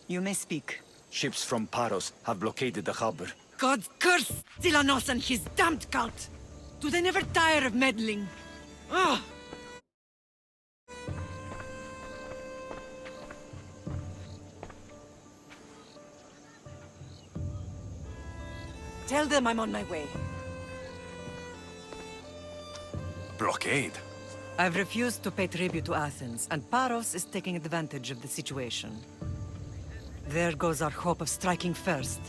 You may speak. Ships from Paros have blockaded the harbor. God curse Stylanos and his damned cult! Do they never tire of meddling? Ugh! Tell them I'm on my way. Blockade? I've refused to pay tribute to Athens, and Paros is taking advantage of the situation. There goes our hope of striking first.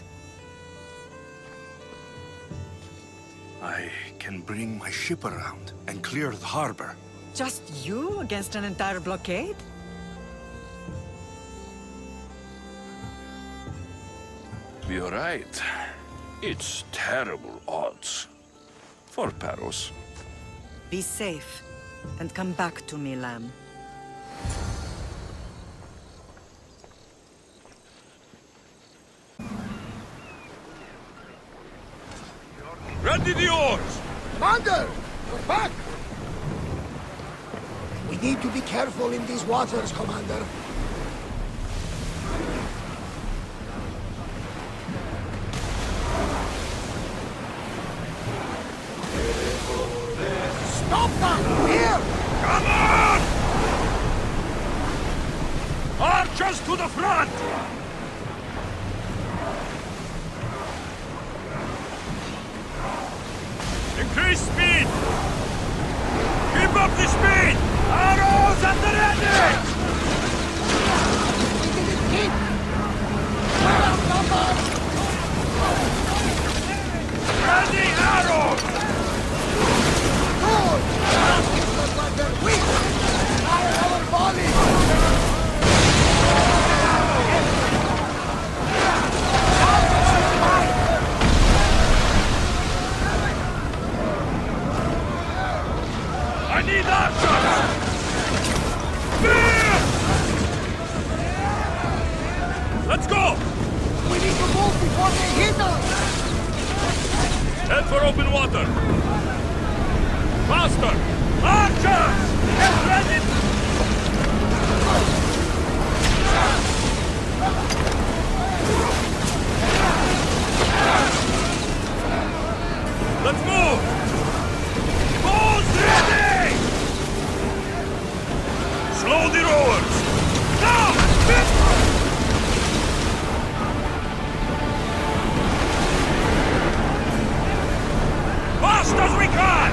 I can bring my ship around and clear the harbor. Just you against an entire blockade? You're right. It's terrible odds. For Paros. Be safe, and come back to me, lamb. Ready the oars! Commander! We're back! We need to be careful in these waters, Commander. Stop them! Here! Come on! Archers to the front! Increase speed! Keep up the speed! Arrows at the ready! We didn't keep! We're outnumbered! Ready arrows! Good! It looks like they're weak! Fire our bodies! I need archers! Spear! Let's go! We need to move before they hit us! Head for open water! Faster! Archers! Get ready! Let's move! Bows ready! Slow the rowers! Now! Fast as we can!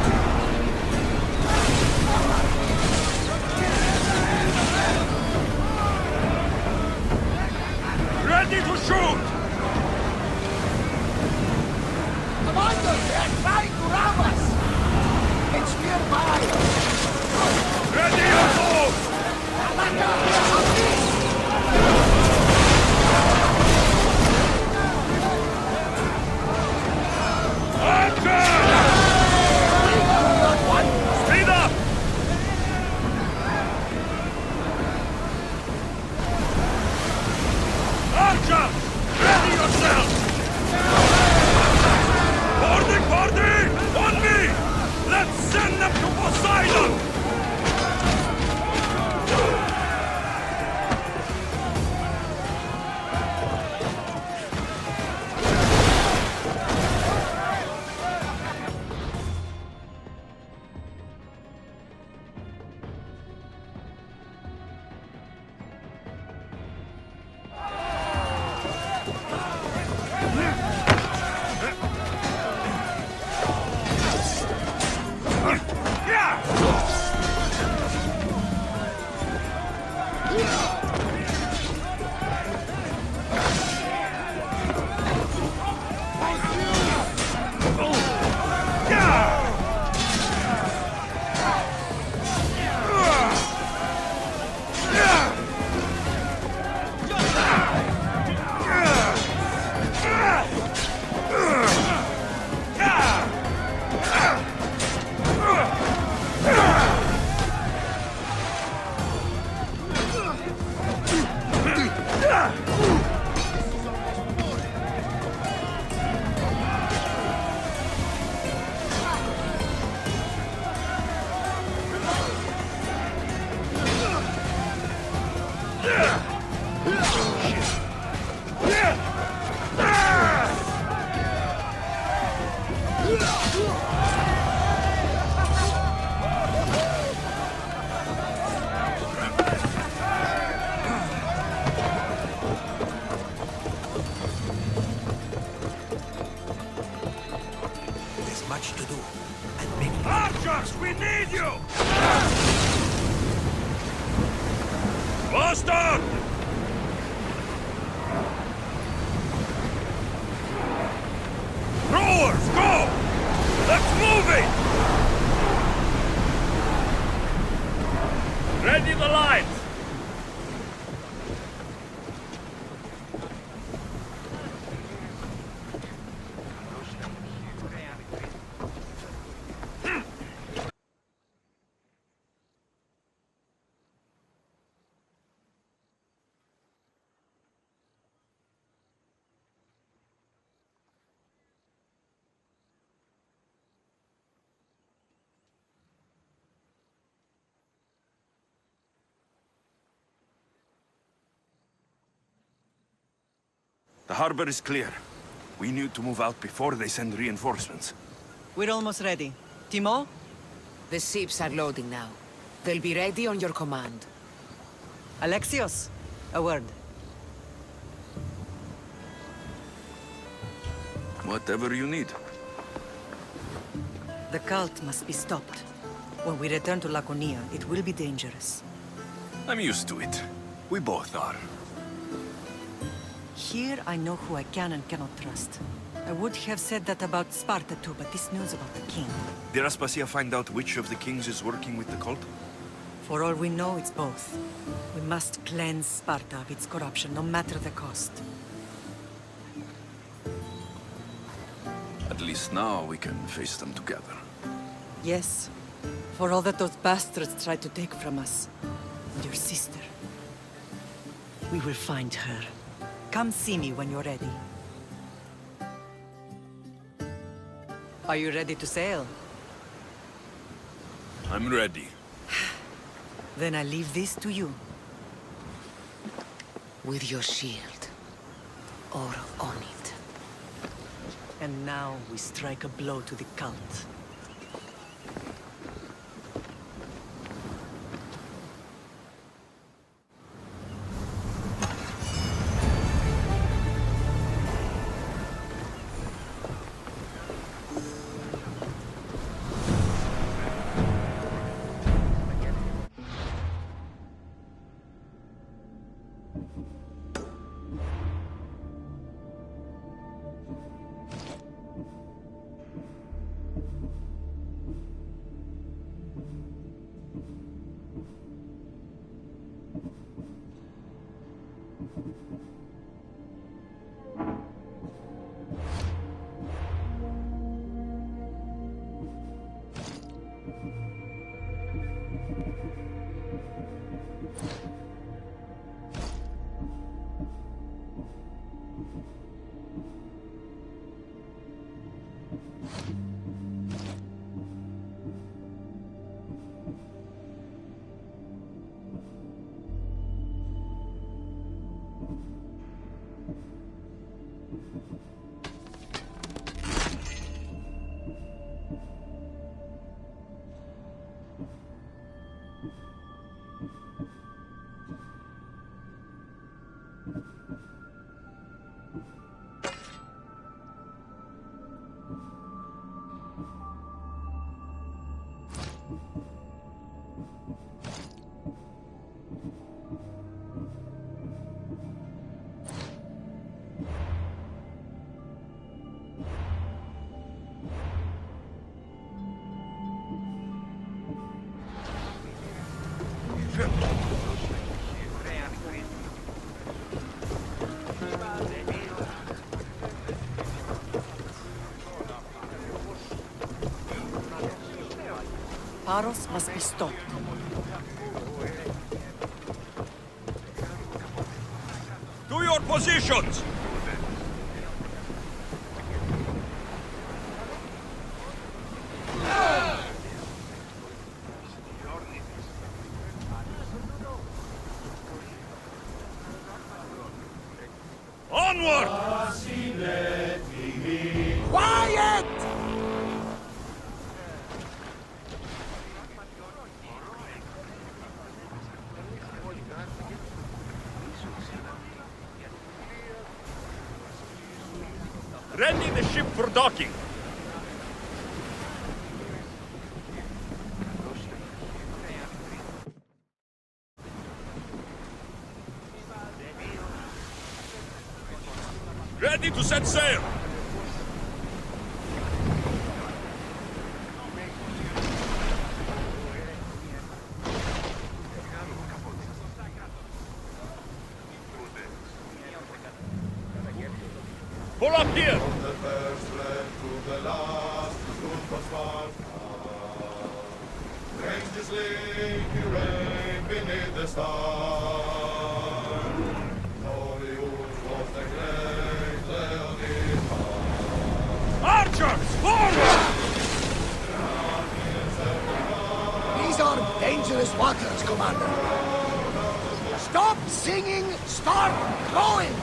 need you! Bastard! Rowers, go! Let's move it! Ready the lines! The harbor is clear. We need to move out before they send reinforcements. We're almost ready. Timo? The ships are loading now. They'll be ready on your command. Alexios? A word. Whatever you need. The cult must be stopped. When we return to Laconia, it will be dangerous. I'm used to it. We both are. Here I know who I can and cannot trust. I would have said that about Sparta too, but this news about the king... Did Aspasia find out which of the kings is working with the cult? For all we know, it's both. We must cleanse Sparta of its corruption, no matter the cost. At least now we can face them together. Yes. For all that those bastards tried to take from us. And your sister. We will find her. Come see me when you're ready. Are you ready to sail? I'm ready. Then I leave this to you. With your shield. Or on it. And now we strike a blow to the cult. Paros must be stopped. To your positions! Onward! Quiet! Ready the ship for docking. Ready to set sail! Pull up here! Archers, forward! These are dangerous waters, Commander. Stop singing, start rowing!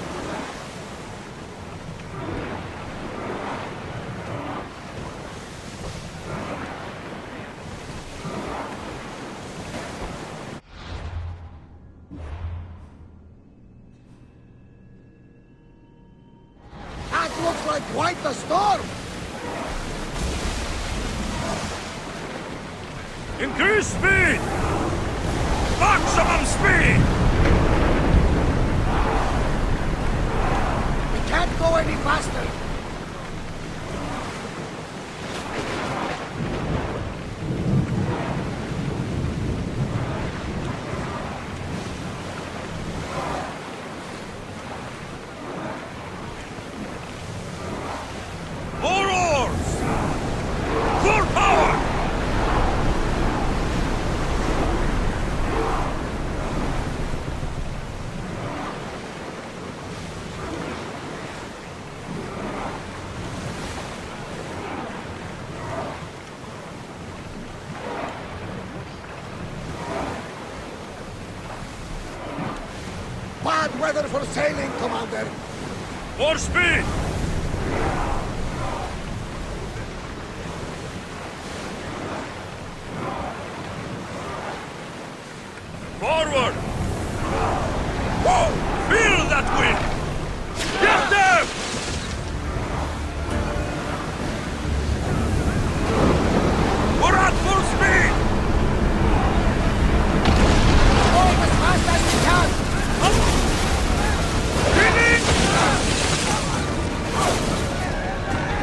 That looks like quite the storm! Increase speed! Maximum speed! We can't go any faster! More oars! Full power! Bad weather for sailing, Commander! More speed! Forward! Whoa! Feel that wind! Get them! We're at full speed! Going as fast as we can! Spinning!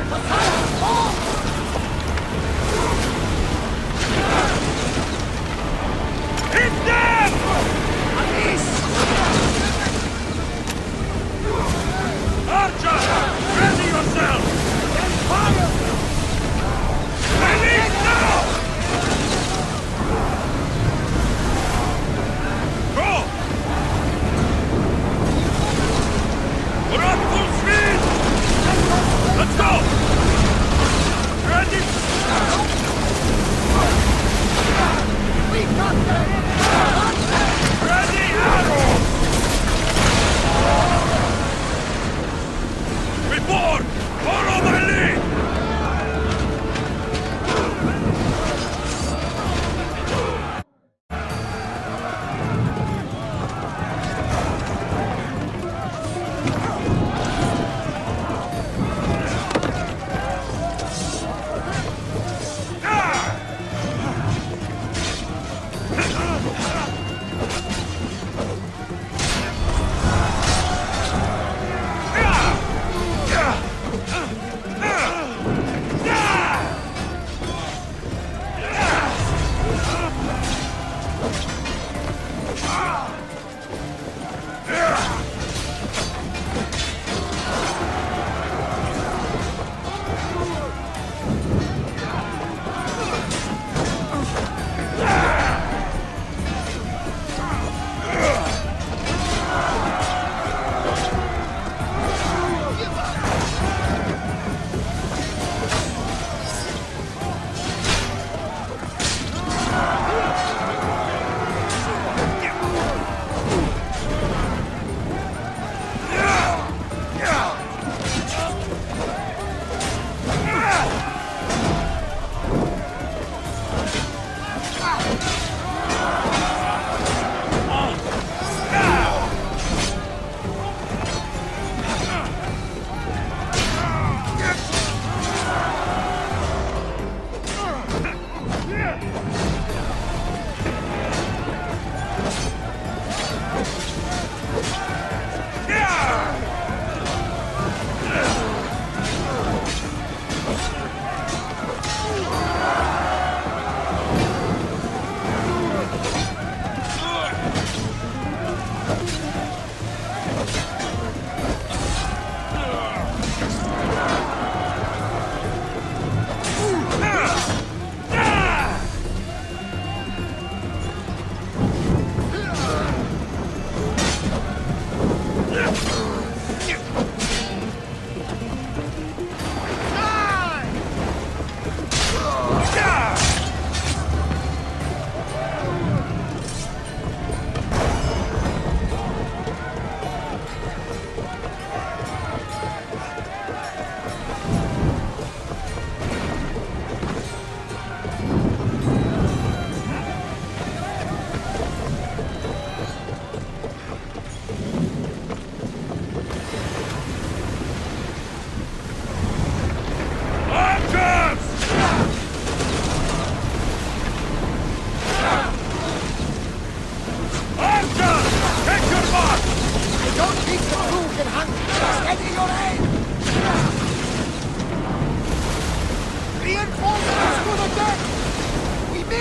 The silence fall! Hit them!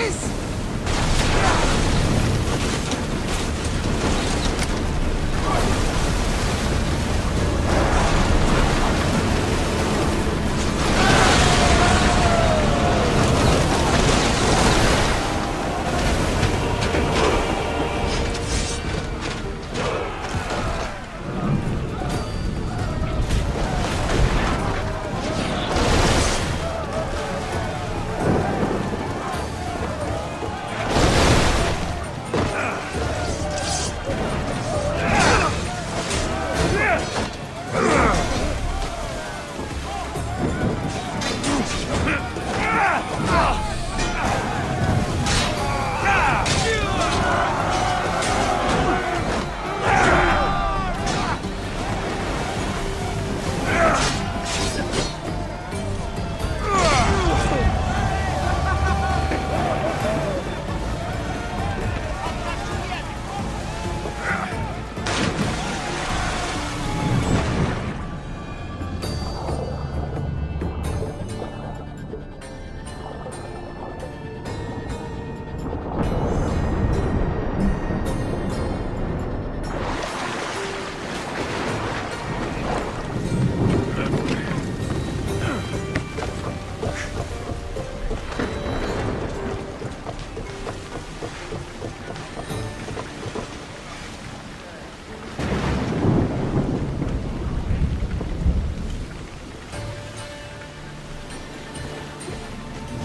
this!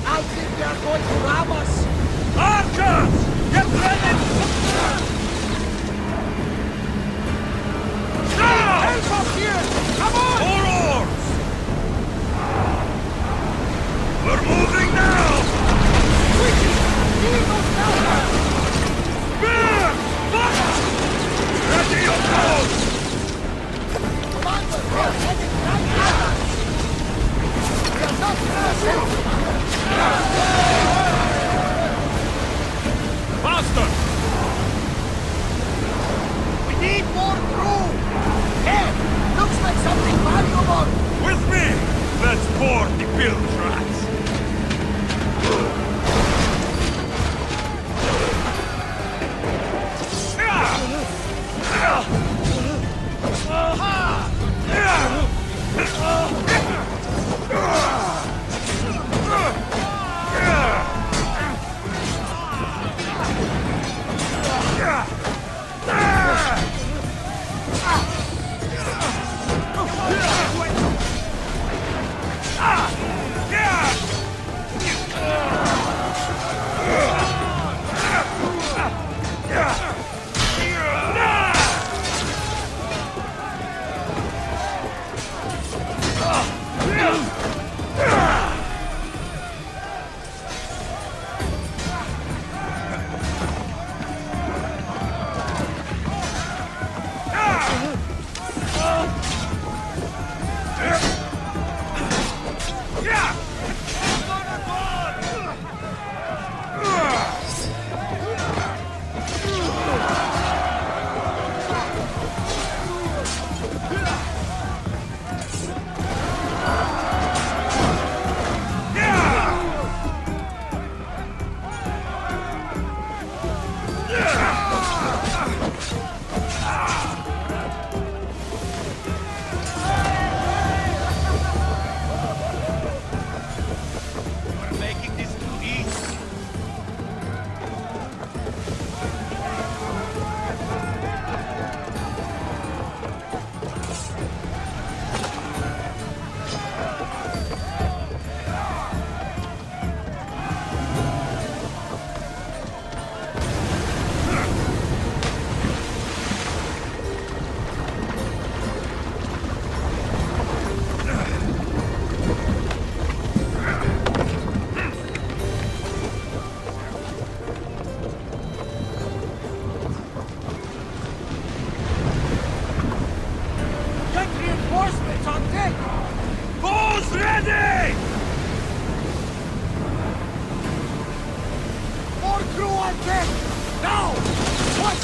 I think they are going to rob us! Archers! Get ready! Now! Help us here! Come on! More oars! We're moving now! Quickly! Kill those bastards! Spear! Fire! Ready your bows! Commander, they are heading right at us! We are not innocent! Faster! We need more crew! Hey! Looks like something valuable! With me! Let's board the pill tracks!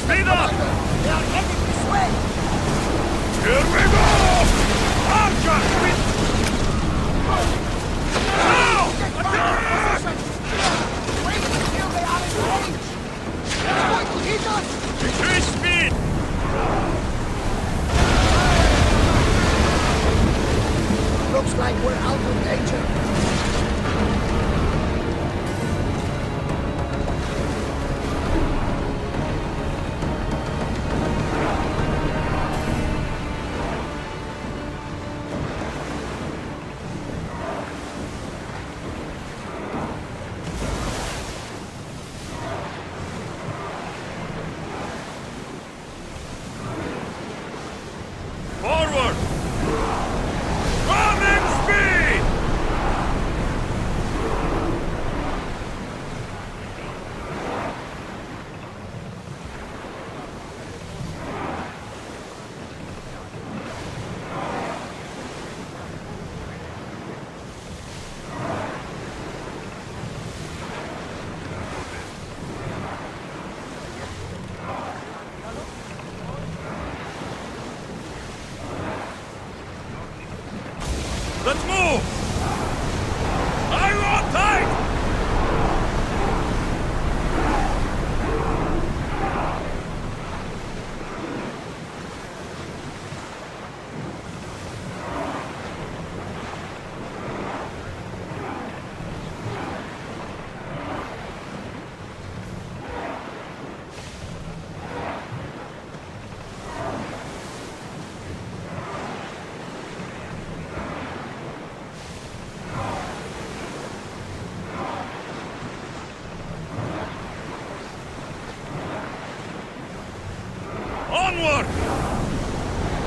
Speed up! They are heading this way! Here we go! Archers! Now! Get back in position! Wait here Range! It's going to hit us! Increase speed! Looks like we're out of danger. Forward! Bombing speed! Let's move! Are you on tight? Onward!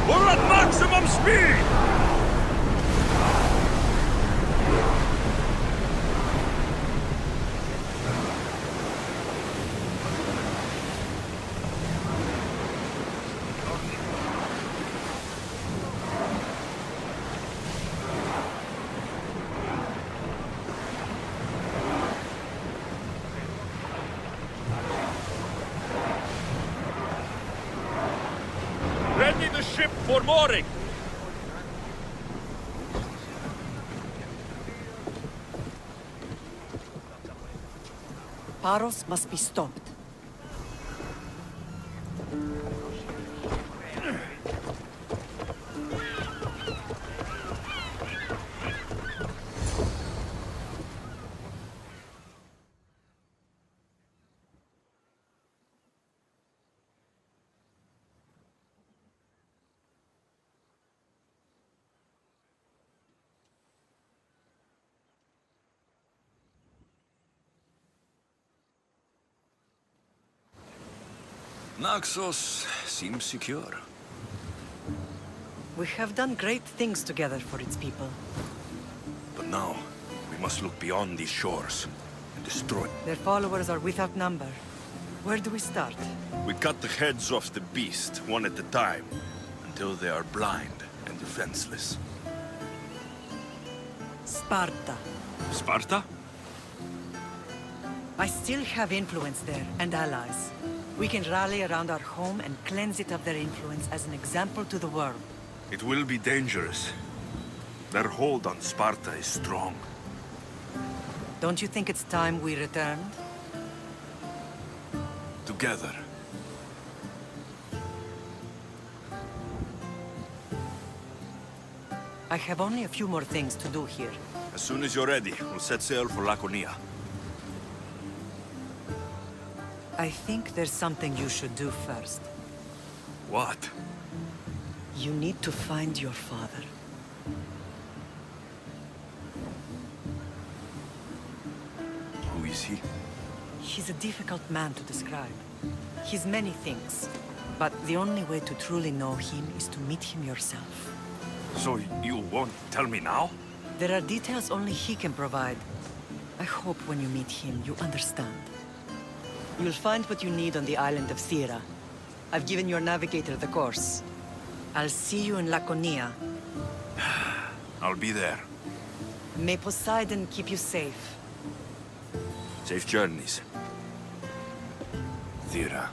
We're at maximum speed! Ready the ship for mooring! Paros must be stopped. Naxos seems secure. We have done great things together for its people. But now, we must look beyond these shores and destroy. Their followers are without number. Where do we start? We cut the heads off the beast, one at a time, until they are blind and defenseless. Sparta. Sparta? I still have influence there, and allies. We can rally around our home and cleanse it of their influence as an example to the world. It will be dangerous. Their hold on Sparta is strong. Don't you think it's time we returned? Together. I have only a few more things to do here. As soon as you're ready, we'll set sail for Laconia. I think there's something you should do first. What? You need to find your father. Who is he? He's a difficult man to describe. He's many things, but the only way to truly know him is to meet him yourself. So you won't tell me now? There are details only he can provide. I hope when you meet him, you understand. You'll find what you need on the island of Thera. I've given your navigator the course. I'll see you in Laconia. I'll be there. May Poseidon keep you safe. Safe journeys. Thera.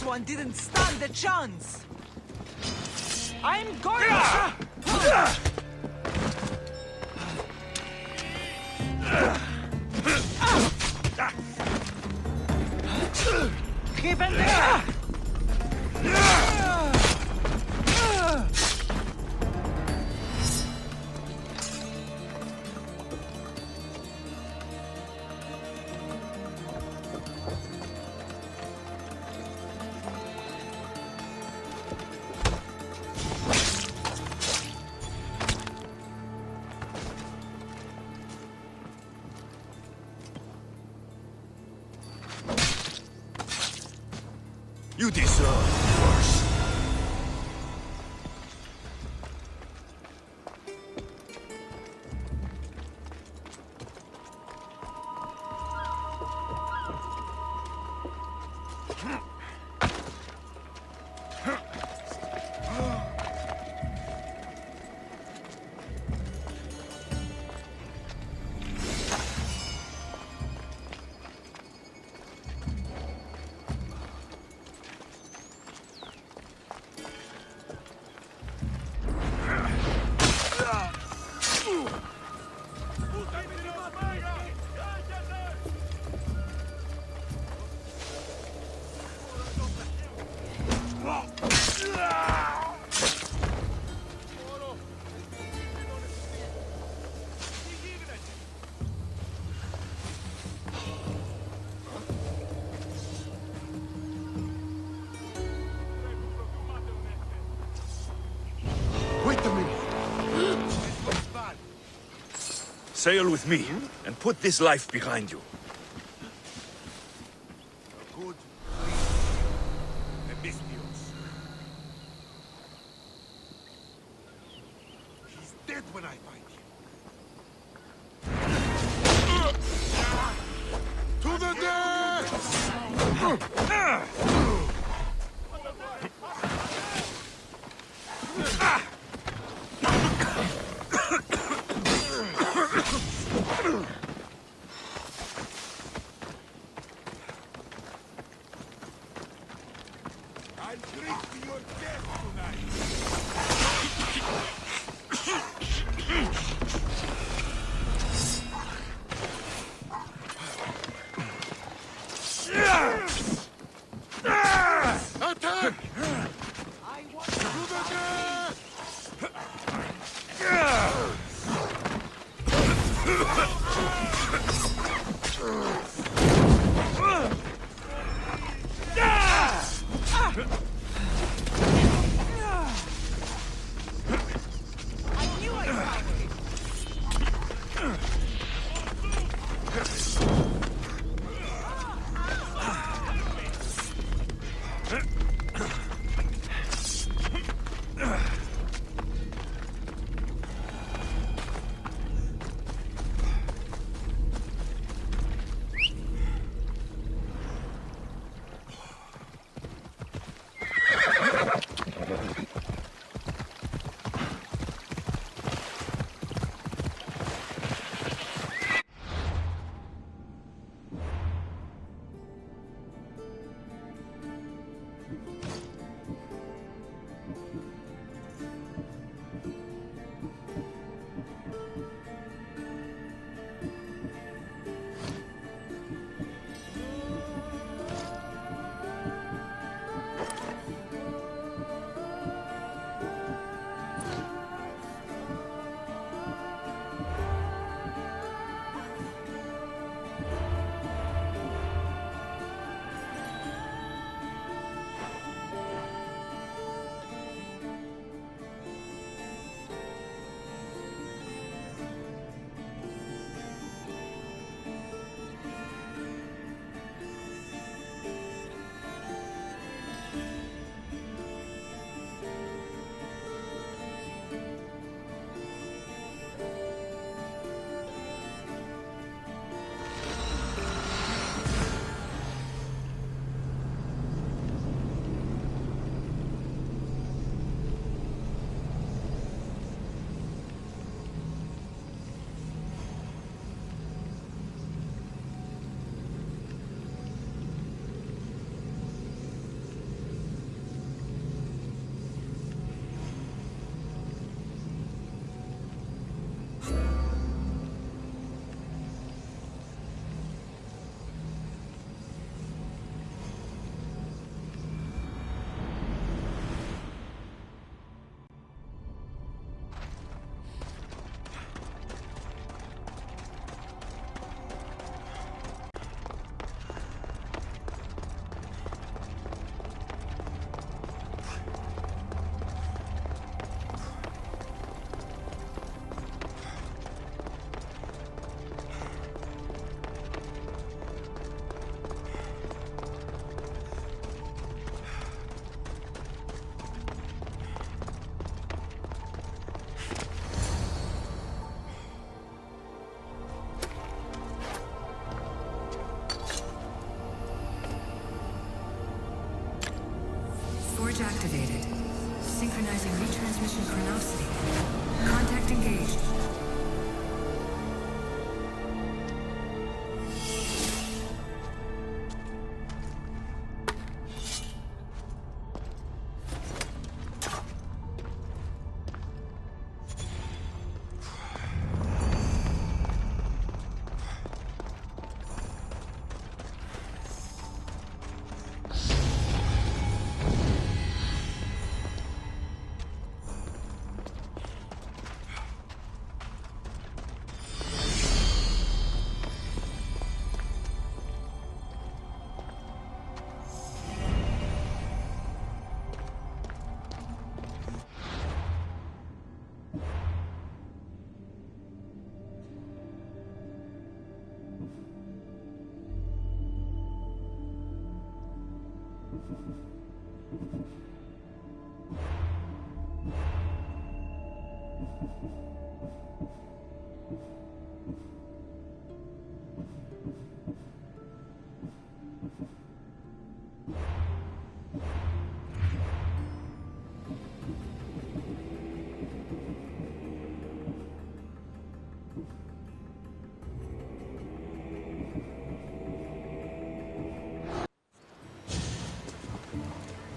This one didn't stand a chance! I'm going Keep in there! You deserve worse. Wait a minute. Sail with me, and put this life behind you. Good. Epistios. He's dead when I find him. To the death! I'll drink to your death tonight. Attack! I want To the death! I knew I found it! Switch activated. Synchronizing retransmission chronicity. Contact engaged.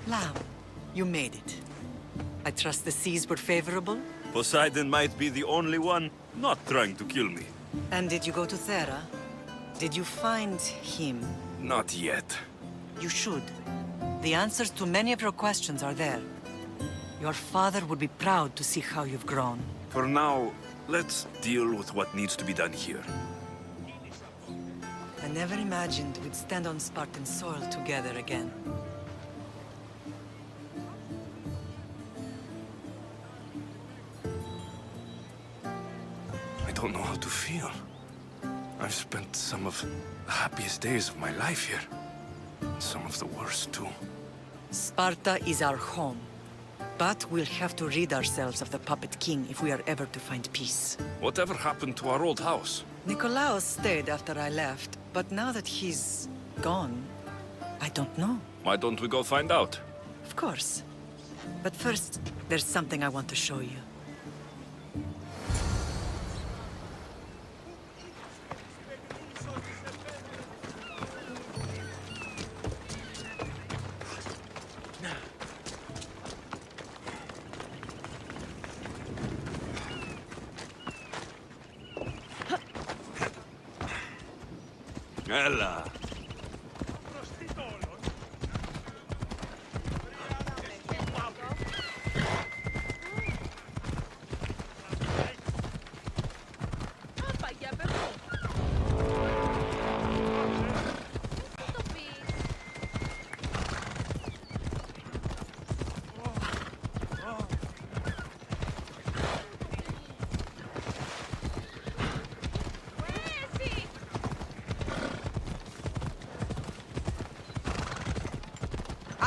Lamb, you made it. I trust the seas were favorable? Poseidon might be the only one not trying to kill me. And did you go to Thera? Did you find him? Not yet. You should. The answers to many of your questions are there. Your father would be proud to see how you've grown. For now, let's deal with what needs to be done here. I never imagined we'd stand on Spartan soil together again. I don't know how to feel. I've spent some of the happiest days of my life here. And some of the worst, too. Sparta is our home. But we'll have to rid ourselves of the Puppet King if we are ever to find peace. Whatever happened to our old house? Nikolaos stayed after I left, but now that he's gone, I don't know. Why don't we go find out? Of course. But first, there's something I want to show you. Ella.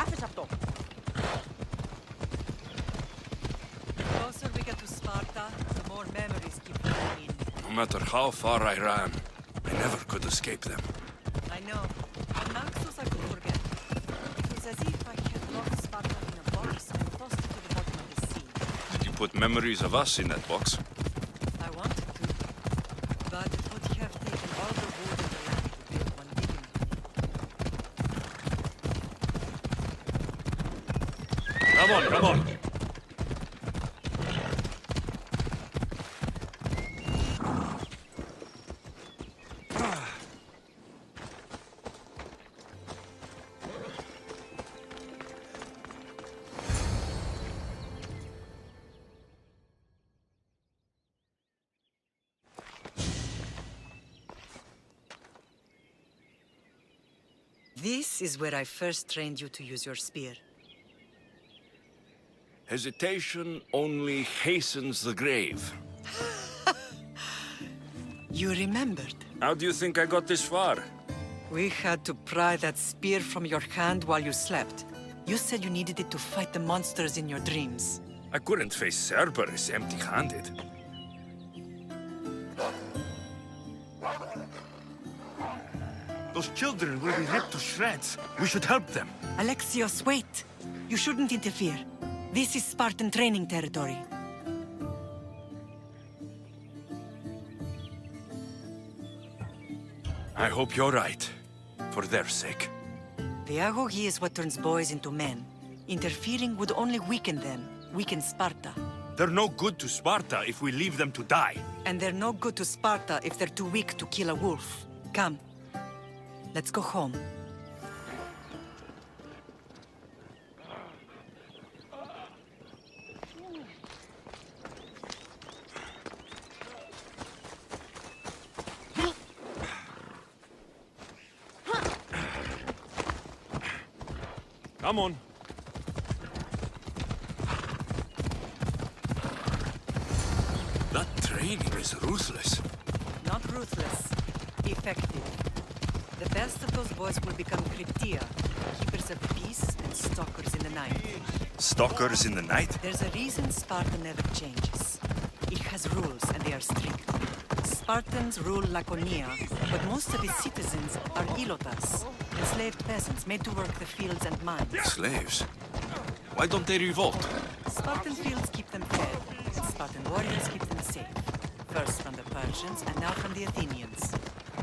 Άφησε αυτό. The closer we get to Sparta, the more memories keep coming in. No matter how far I ran, I never could escape them. I know. But Naxos I could forget. It was as if I had locked Sparta in a box and tossed it to the bottom of the sea. Did you put memories of us in that box? I wanted to, but it would have taken all the wood in the land to build one big enough. Come on, come on! This is where I first trained you to use your spear. Hesitation only hastens the grave. You remembered. How do you think I got this far? We had to pry that spear from your hand while you slept. You said you needed it to fight the monsters in your dreams. I couldn't face Cerberus empty-handed. Those children will be ripped to shreds. We should help them. Alexios, wait! You shouldn't interfere. This is Spartan training territory. I hope you're right. For their sake. The agogi is what turns boys into men. Interfering would only weaken them, weaken Sparta. They're no good to Sparta if we leave them to die. And they're no good to Sparta if they're too weak to kill a wolf. Come. Let's go home. Come on. That training is ruthless. Not ruthless. Effective. The best of those boys will become Cryptia, keepers of the peace and stalkers in the night. Stalkers in the night? There's a reason Sparta never changes. It has rules and they are strict. Spartans rule Laconia, but most of its citizens are ilotas, enslaved peasants made to work the fields and mines. Slaves? Why don't they revolt? Spartan fields keep them fed, and Spartan warriors keep them safe. First from the Persians, and now from the Athenians.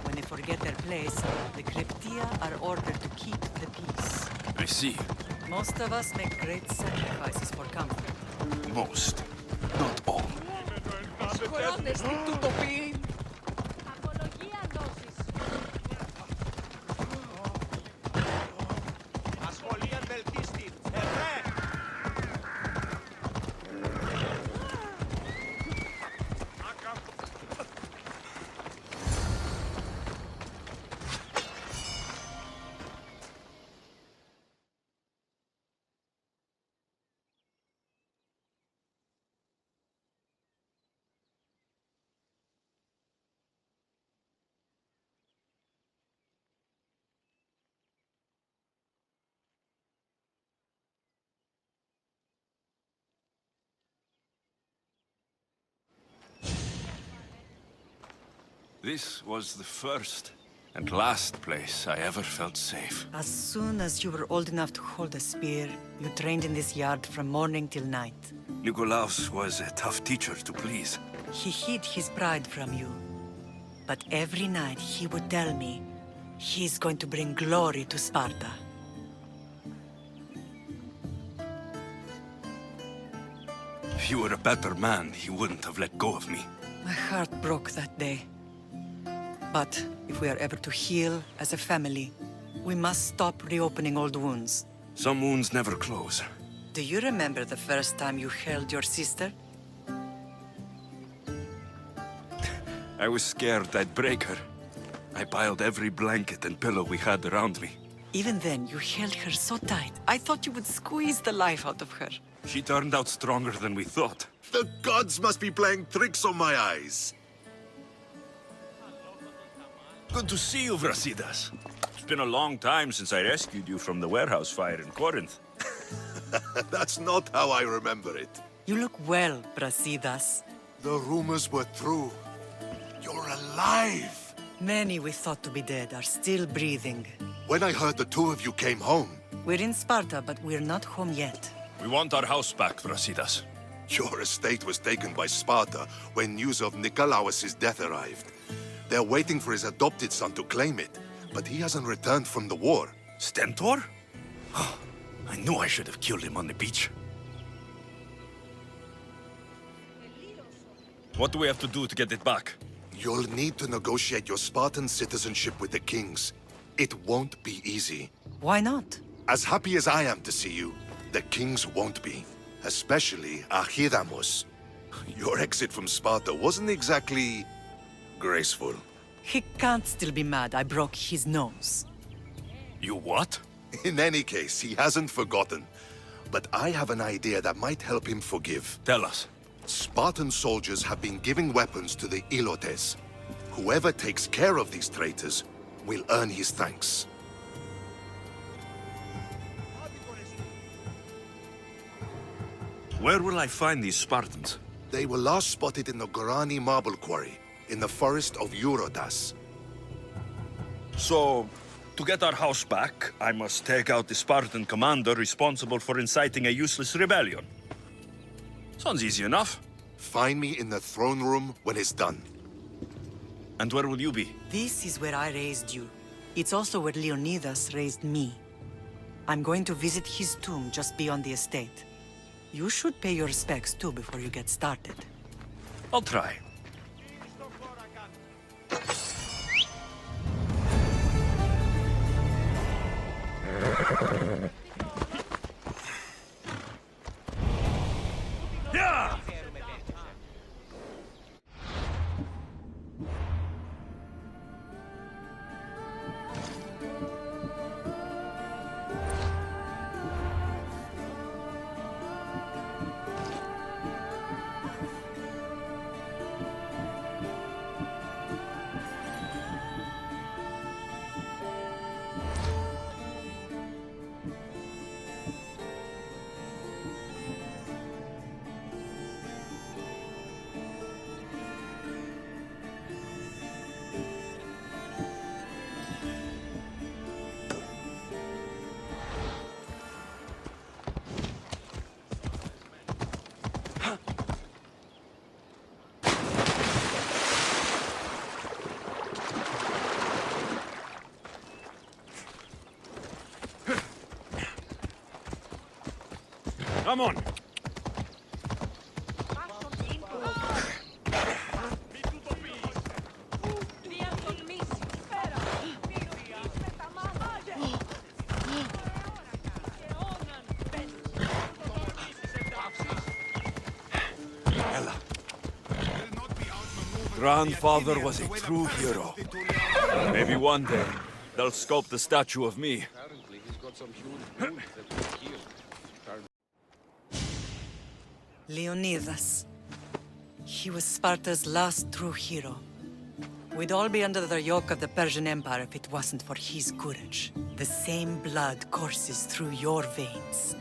When they forget their place, the Cryptia are ordered to keep the peace. I see. Most of us make great sacrifices for comfort. Most. Not all. Ασχολία βελτίστη. Ερέ! This was the first and last place I ever felt safe. As soon as you were old enough to hold a spear, you trained in this yard from morning till night. Nikolaos was a tough teacher to please. He hid his pride from you. But every night he would tell me, he's going to bring glory to Sparta. If he were a better man, he wouldn't have let go of me. My heart broke that day. But if we are ever to heal as a family, we must stop reopening old wounds. Some wounds never close. Do you remember the first time you held your sister? I was scared I'd break her. I piled every blanket and pillow we had around me. Even then, you held her so tight. I thought you would squeeze the life out of her. She turned out stronger than we thought. The gods must be playing tricks on my eyes. Good to see you, Brasidas. It's been a long time since I rescued you from the warehouse fire in Corinth. That's not how I remember it. You look well, Brasidas. The rumors were true. You're alive! Many we thought to be dead are still breathing. When I heard the two of you came home, We're in Sparta, but we're not home yet. We want our house back, Brasidas. your estate was taken by Sparta when news of Nikolaos' death arrived. They're waiting for his adopted son to claim it, but he hasn't returned from the war. Stentor? I knew I should have killed him on the beach. What do we have to do to get it back? You'll need to negotiate your Spartan citizenship with the kings. It won't be easy. Why not? As happy as I am to see you, the kings won't be. Especially Archidamos. Your exit from Sparta wasn't exactly graceful. He can't still be mad I broke his nose. You what? In any case, he hasn't forgotten. But I have an idea that might help him forgive. Tell us. Spartan soldiers have been giving weapons to the Ilotes. Whoever takes care of these traitors will earn his thanks. Where will I find these Spartans? They were last spotted in the Gorani marble quarry, in the forest of Eurotas. So, To get our house back, I must take out the Spartan commander responsible for inciting a useless rebellion. Sounds easy enough. Find me in the throne room when it's done. And where will you be? This is where I raised you. It's also where Leonidas raised me. I'm going to visit his tomb just beyond the estate. You should pay your respects too before you get started. I'll try. Yeah! Come on! Grandfather was a true hero. Maybe one day, they'll sculpt a statue of me. Leonidas. He was Sparta's last true hero. We'd all be under the yoke of the Persian Empire if it wasn't for his courage. The same blood courses through your veins.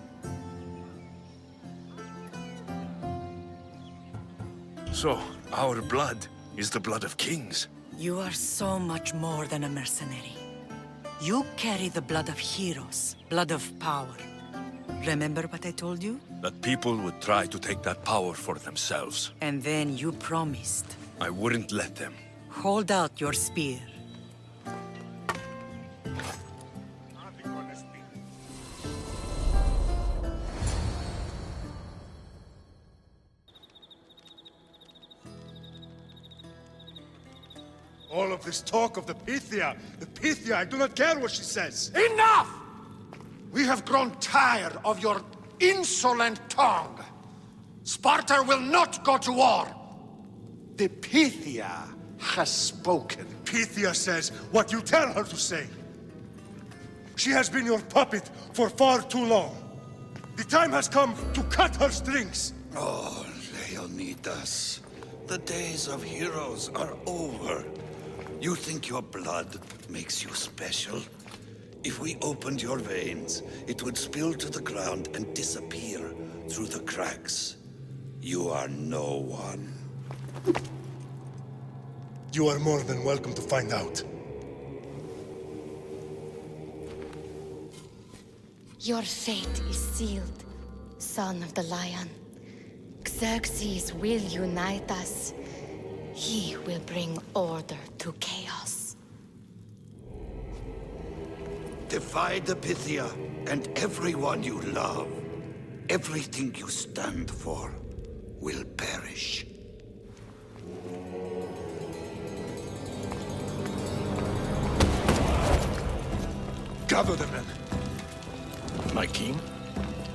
So, our blood is the blood of kings. You are so much more than a mercenary. You carry the blood of heroes, blood of power. Remember what I told you? That people would try to take that power for themselves. And then you promised. I wouldn't let them. Hold out your spear. All of this talk of the Pythia, I do not care what she says. Enough! We have grown tired of your insolent tongue. Sparta will not go to war. The Pythia has spoken. Pythia says what you tell her to say. She has been your puppet for far too long. The time has come to cut her strings. Oh, Leonidas, the days of heroes are over. You think your blood makes you special? If we opened your veins, it would spill to the ground and disappear through the cracks. You are no one. You are more than welcome to find out. Your fate is sealed, son of the lion. Xerxes will unite us. He will bring order to chaos. Divide the Pythia and everyone you love. Everything you stand for will perish. Gather the men. My king?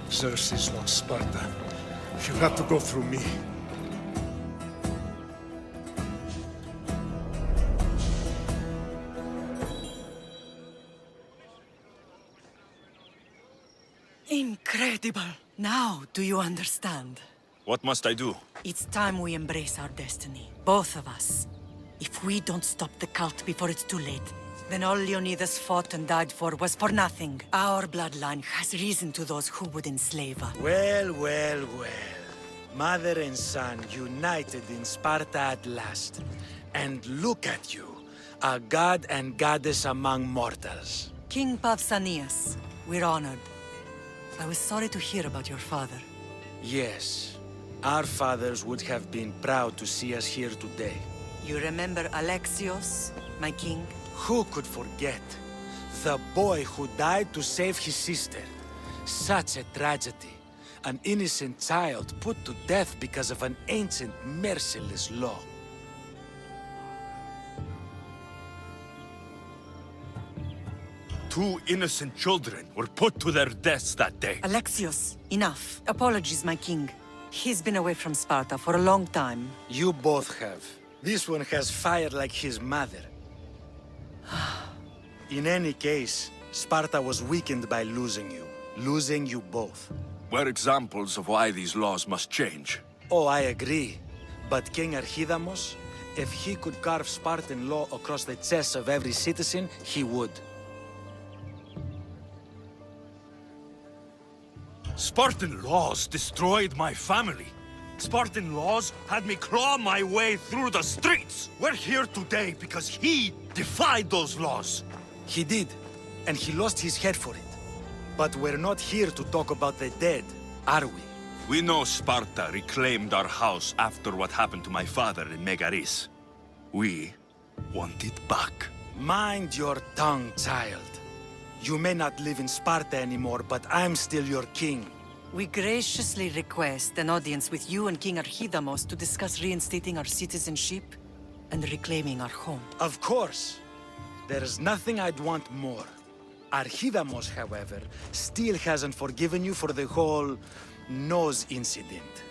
Xerxes wants Sparta. You'll have to go through me. Incredible! Now, do you understand? What must I do? It's time we embrace our destiny, both of us. If we don't stop the cult before it's too late, then all Leonidas fought and died for was for nothing. Our bloodline has risen to those who would enslave us. Well, well, well. Mother and son united in Sparta at last. And look at you, a god and goddess among mortals. King Pausanias, we're honored. I was sorry to hear about your father. Yes. Our fathers would have been proud to see us here today. You remember Alexios, my king? Who could forget? The boy who died to save his sister. Such a tragedy. An innocent child put to death because of an ancient, merciless law. Two innocent children were put to their deaths that day. Alexios, enough. Apologies, my king. He's been away from Sparta for a long time. You both have. This one has fire like his mother. In any case, Sparta was weakened by losing you. Losing you both. We're examples of why these laws must change. Oh, I agree. But King Archidamos, if he could carve Spartan law across the chests of every citizen, he would. Spartan laws destroyed my family. Spartan laws had me claw my way through the streets. We're here today because he defied those laws. He did, and he lost his head for it. But we're not here to talk about the dead, are we? We know Sparta reclaimed our house after what happened to my father in Megaris. We want it back. Mind your tongue, child. You may not live in Sparta anymore, but I'm still your king. We graciously request an audience with you and King Archidamos to discuss reinstating our citizenship and reclaiming our home. Of course. There's nothing I'd want more. Archidamos, however, still hasn't forgiven you for the whole nose incident.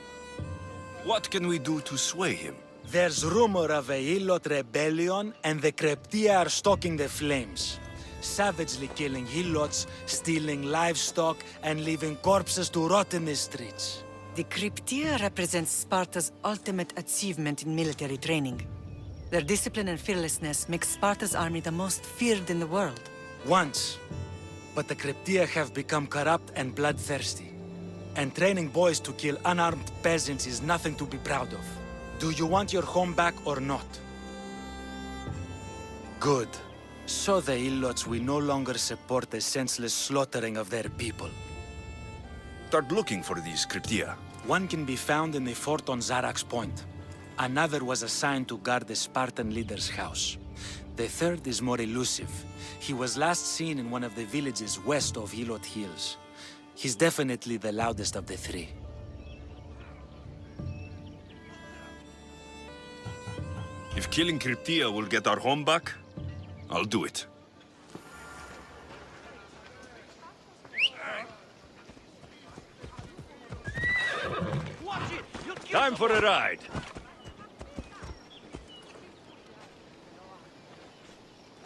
What can we do to sway him? There's rumor of a Hilot rebellion, and the Kreptia are stoking the flames. Savagely killing Helots, stealing livestock, and leaving corpses to rot in the streets. The Cryptia represents Sparta's ultimate achievement in military training. Their discipline and fearlessness make Sparta's army the most feared in the world. Once. But the Cryptia have become corrupt and bloodthirsty. And training boys to kill unarmed peasants is nothing to be proud of. Do you want your home back or not? Good. So the Ilots will no longer support the senseless slaughtering of their people. Start looking for these Cryptia. One can be found in the fort on Zarak's Point. Another was assigned to guard the Spartan leader's house. The third is more elusive. He was last seen in one of the villages west of Hilot Hills. He's definitely the loudest of the three. If killing Cryptia will get our home back, I'll do it. Time for a ride.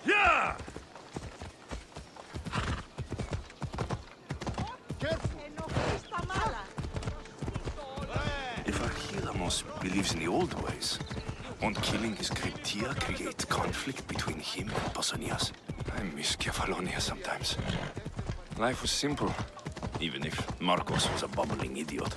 Yeah! If Archidamos believes in the old ways, won't killing his Cryptia create conflict between him and Pausanias? I miss Kefalonia sometimes. Life was simple, even if Marcos was a bubbling idiot.